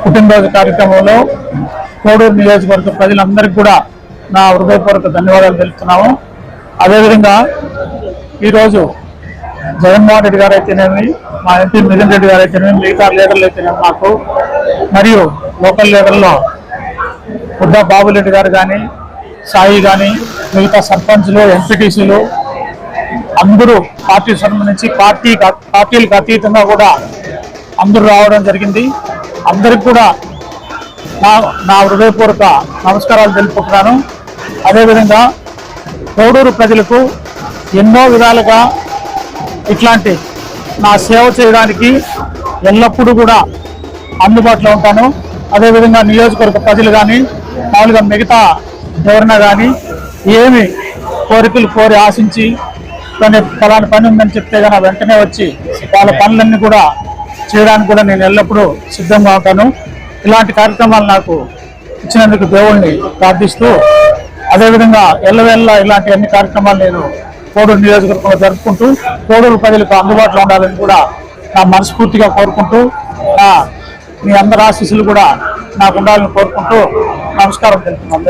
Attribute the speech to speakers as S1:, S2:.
S1: పుట్టినరోజు కార్యక్రమంలో కోడూరు నియోజకవర్గ ప్రజలందరికీ కూడా నా హృదయపూర్వక ధన్యవాదాలు తెలుపుతున్నాము. అదేవిధంగా ఈరోజు జగన్మోహన్ రెడ్డి గారు అయితేనేమి, మా ఎంపీ మిథున్ రెడ్డి గారు అయితేనేమి, మిగతా లీడర్లు అయితేనేమి మాకు, మరియు లోకల్ లీడర్లో బుద్ధా బాబురెడ్డి గారు కానీ, సాయి కానీ, మిగతా సర్పంచ్లు, ఎంపీటీసీలు అందరూ పార్టీ సంబంధించి పార్టీలకు అతీతంగా కూడా అందరూ రావడం జరిగింది. అందరికి కూడా నా హృదయపూర్వక నమస్కారాలు తెలుపుతున్నాను. అదేవిధంగా కోడూరు ప్రజలకు ఎన్నో విధాలుగా ఇట్లాంటి నా సేవ చేయడానికి ఎల్లప్పుడూ కూడా అందుబాటులో ఉంటాను. అదేవిధంగా నియోజకవర్గ ప్రజలు కానీ, మామూలుగా మిగతా ఎవరైనా కానీ ఏమి కోరికలు కోరి ఆశించి ఫలాని పని ఉందని చెప్తే కనుక వెంటనే వచ్చి వాళ్ళ పనులన్నీ కూడా చేయడానికి కూడా నేను ఎల్లప్పుడూ సిద్ధంగా ఉంటాను. ఇలాంటి కార్యక్రమాలు నాకు ఇచ్చినందుకు దేవుణ్ణి ప్రార్థిస్తూ, అదేవిధంగా ఎల్లవేళ్ళ ఇలాంటి అన్ని కార్యక్రమాలు నేను కోడూరు నియోజకవర్గంలో జరుపుకుంటూ కోడూరు ప్రజలకు అందుబాటులో ఉండాలని కూడా నా మనస్ఫూర్తిగా కోరుకుంటూ, మీ అందరి ఆశీస్సులు కూడా నాకు ఉండాలని కోరుకుంటూ నమస్కారం తెలుపుతున్నాను.